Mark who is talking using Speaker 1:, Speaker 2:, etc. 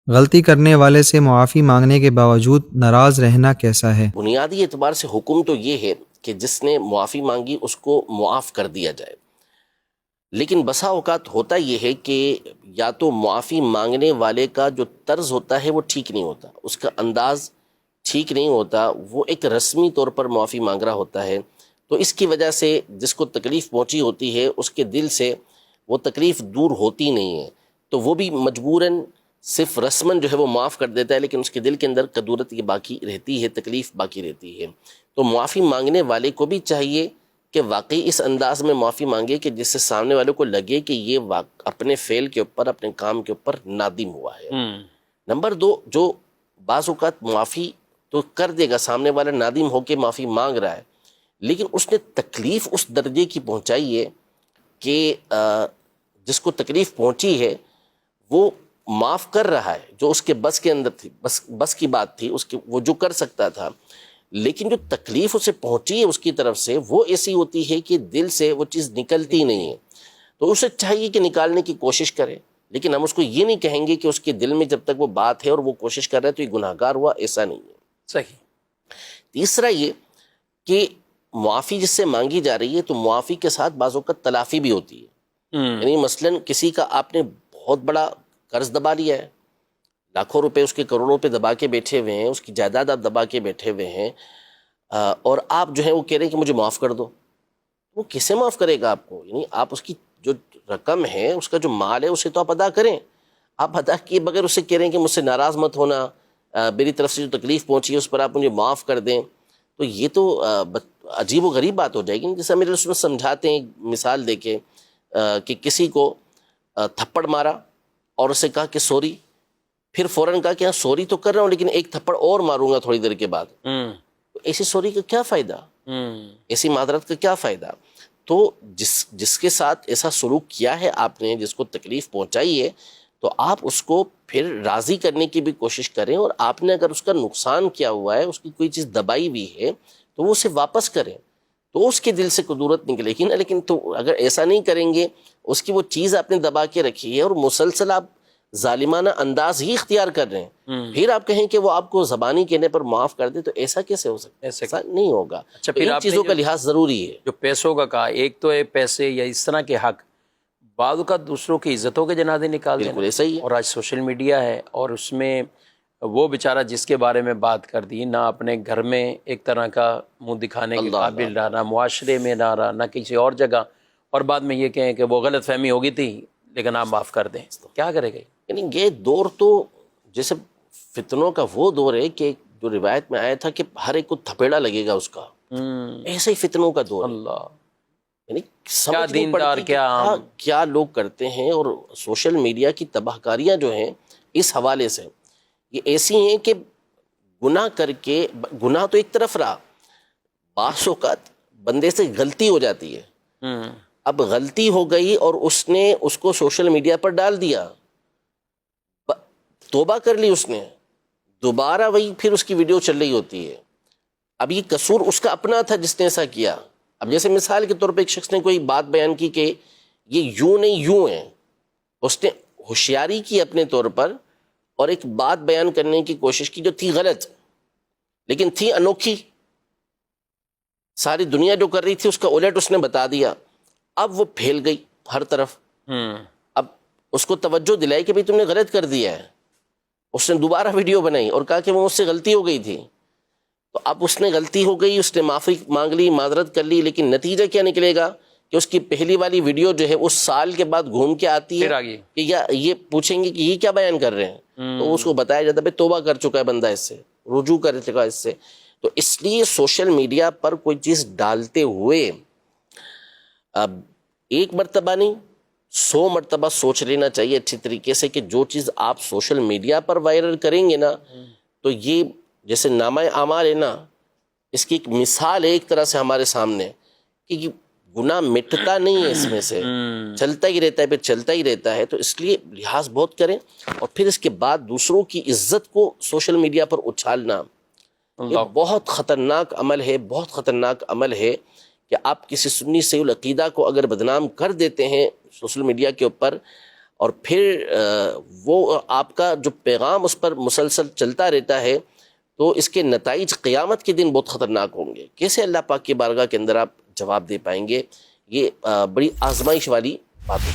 Speaker 1: غلطی کرنے والے سے معافی مانگنے کے باوجود ناراض رہنا کیسا ہے؟
Speaker 2: بنیادی اعتبار سے حکم تو یہ ہے کہ جس نے معافی مانگی اس کو معاف کر دیا جائے، لیکن بسا اوقات ہوتا یہ ہے کہ یا تو معافی مانگنے والے کا جو طرز ہوتا ہے وہ ٹھیک نہیں ہوتا، اس کا انداز ٹھیک نہیں ہوتا، وہ ایک رسمی طور پر معافی مانگ رہا ہوتا ہے، تو اس کی وجہ سے جس کو تکلیف پہنچی ہوتی ہے اس کے دل سے وہ تکلیف دور ہوتی نہیں ہے، تو وہ بھی مجبوراً صرف رسماً جو ہے وہ معاف کر دیتا ہے، لیکن اس کے دل کے اندر کدورت یہ باقی رہتی ہے، تکلیف باقی رہتی ہے۔ تو معافی مانگنے والے کو بھی چاہیے کہ واقعی اس انداز میں معافی مانگے کہ جس سے سامنے والے کو لگے کہ یہ اپنے فعل کے اوپر، اپنے کام کے اوپر نادم ہوا ہے۔ نمبر دو، جو بعض اوقات معافی تو کر دے گا، سامنے والا نادم ہو کے معافی مانگ رہا ہے، لیکن اس نے تکلیف اس درجے کی پہنچائی ہے کہ جس کو تکلیف پہنچی ہے وہ معاف کر رہا ہے، جو اس کے بس کے اندر تھی، بس کی بات تھی اس کی، وہ جو کر سکتا تھا، لیکن جو تکلیف اسے پہنچی ہے اس کی طرف سے وہ ایسی ہوتی ہے کہ دل سے وہ چیز نکلتی نہیں ہے، تو اسے چاہیے کہ نکالنے کی کوشش کرے، لیکن ہم اس کو یہ نہیں کہیں گے کہ اس کے دل میں جب تک وہ بات ہے اور وہ کوشش کر رہا ہے تو یہ گناہ گار ہوا، ایسا نہیں ہے۔
Speaker 3: صحیح۔
Speaker 2: تیسرا یہ کہ معافی جس سے مانگی جا رہی ہے تو معافی کے ساتھ بعض اوقات تلافی بھی ہوتی ہے، یعنی مثلاً کسی کا آپ نے بہت بڑا قرض دبا لیا ہے، لاکھوں روپے اس کے، کروڑوں روپے دبا کے بیٹھے ہوئے ہیں، اس کی جائیداد آپ دبا کے بیٹھے ہوئے ہیں، اور آپ جو ہے وہ کہہ رہے ہیں کہ مجھے معاف کر دو، وہ کسے معاف کرے گا آپ کو؟ یعنی آپ اس کی جو رقم ہے، اس کا جو مال ہے، اسے تو آپ ادا کریں، آپ ادا کیے بغیر اسے کہہ رہے ہیں کہ مجھ سے ناراض مت ہونا، میری طرف سے جو تکلیف پہنچی ہے اس پر آپ مجھے معاف کر دیں، تو یہ تو عجیب و غریب بات ہو جائے گی۔ جیسے میرے رسول سمجھاتے ہیں مثال دے کے کہ کسی کو تھپڑ مارا اور اسے کہا کہ سوری، پھر فوراً کہا کہ ہاں سوری تو کر رہا ہوں لیکن ایک تھپڑ اور ماروں گا تھوڑی دیر کے بعد، ایسی سوری کا کیا فائدہ، ایسی معذرت کا کیا فائدہ؟ تو جس کے ساتھ ایسا سلوک کیا ہے آپ نے، جس کو تکلیف پہنچائی ہے، تو آپ اس کو پھر راضی کرنے کی بھی کوشش کریں، اور آپ نے اگر اس کا نقصان کیا ہوا ہے، اس کی کوئی چیز دبائی ہوئی ہے تو وہ اسے واپس کریں، تو اس کے دل سے کدورت نکلے گی نا۔ لیکن تو اگر ایسا نہیں کریں گے، اس کی وہ چیز آپ نے دبا کے رکھی ہے اور مسلسل آپ ظالمانہ انداز ہی اختیار کر رہے ہیں، پھر آپ کہیں کہ وہ آپ کو زبانی کہنے پر معاف کر دے، تو ایسا کیسے ہو سکتا ہے؟ ایسا نہیں ہوگا۔
Speaker 3: اچھا،
Speaker 2: تو
Speaker 3: پھر
Speaker 2: ان
Speaker 3: آپ نے
Speaker 2: چیزوں کا لحاظ ضروری ہے۔
Speaker 3: جو پیسوں کا کہا، ایک تو ہے پیسے یا اس طرح کے حق، بعض کا دوسروں کی عزتوں کے جنازے نکال دینا،
Speaker 2: بالکل ایسا ہی ہے۔
Speaker 3: اور آج سوشل میڈیا ہے اور اس میں وہ بیچارہ جس کے بارے میں بات کر دی، نہ اپنے گھر میں ایک طرح کا منہ دکھانے کے
Speaker 2: اللہ
Speaker 3: قابل رہا، نہ معاشرے میں نہ رہا، نہ کسی اور جگہ، اور بعد میں یہ کہیں کہ وہ غلط فہمی ہوگی تھی لیکن آپ معاف کر دیں، کیا کرے گا؟
Speaker 2: یعنی یہ دور تو جیسے فتنوں کا وہ دور ہے کہ جو روایت میں آیا تھا کہ ہر ایک کو تھپیڑا لگے گا اس کا، ایسے ہی فتنوں کا دور ہے۔
Speaker 3: اللہ،
Speaker 2: یعنی
Speaker 3: کیا
Speaker 2: سمجھ نہیں
Speaker 3: دیندار،
Speaker 2: پڑتی کہ
Speaker 3: کیا عام۔
Speaker 2: کیا لوگ کرتے ہیں، اور سوشل میڈیا کی تباہ کاریاں جو ہیں اس حوالے سے یہ ایسی ہیں کہ گناہ کر کے، گناہ تو ایک طرف رہا، بعض اوقات بندے سے غلطی ہو جاتی ہے، اب غلطی ہو گئی اور اس نے اس کو سوشل میڈیا پر ڈال دیا، توبہ کر لی اس نے، دوبارہ وہی پھر اس کی ویڈیو چل رہی ہوتی ہے، اب یہ قصور اس کا اپنا تھا جس نے ایسا کیا۔ اب جیسے مثال کے طور پہ ایک شخص نے کوئی بات بیان کی کہ یہ یوں نہیں یوں ہے، اس نے ہوشیاری کی اپنے طور پر اور ایک بات بیان کرنے کی کوشش کی جو تھی غلط لیکن تھی انوکھی، ساری دنیا جو کر رہی تھی اس کا الٹ اس نے بتا دیا، اب وہ پھیل گئی ہر طرف، اب اس کو توجہ دلائی کہ بھئی تم نے غلط کر دیا ہے، اس نے دوبارہ ویڈیو بنائی اور کہا کہ وہ مجھ سے غلطی ہو گئی تھی، تو اب اس نے غلطی ہو گئی، اس نے معافی مانگ لی، معذرت کر لی، لیکن نتیجہ کیا نکلے گا کہ اس کی پہلی والی ویڈیو جو ہے اس سال کے بعد گھوم کے آتی ہے کہ یہ پوچھیں گے کہ یہ کیا بیان کر رہے ہیں، تو اس کو بتایا جاتا ہے توبہ کر چکا ہے بندہ، اس سے رجوع کر چکا اس سے۔ تو اس لیے سوشل میڈیا پر کوئی چیز ڈالتے ہوئے اب ایک مرتبہ نہیں 100 مرتبہ سوچ لینا چاہیے اچھی طریقے سے کہ جو چیز آپ سوشل میڈیا پر وائرل کریں گے نا، تو یہ جیسے نامہ اعمال ہے نا، اس کی ایک مثال ہے ایک طرح سے ہمارے سامنے کہ یہ گناہ مٹتا نہیں ہے، اس میں سے چلتا ہی رہتا ہے، پھر چلتا ہی رہتا ہے، تو اس لیے لحاظ بہت کریں، اور پھر اس کے بعد دوسروں کی عزت کو سوشل میڈیا پر اچھالنا یہ بہت خطرناک عمل ہے، بہت خطرناک عمل ہے کہ آپ کسی سنی صحیح العقیدہ کو اگر بدنام کر دیتے ہیں سوشل میڈیا کے اوپر، اور پھر وہ آپ کا جو پیغام اس پر مسلسل چلتا رہتا ہے تو اس کے نتائج قیامت کے دن بہت خطرناک ہوں گے. کیسے اللہ پاک کی بارگاہ کے اندر آپ جواب دے پائیں گے؟ یہ بڑی آزمائش والی بات ہے.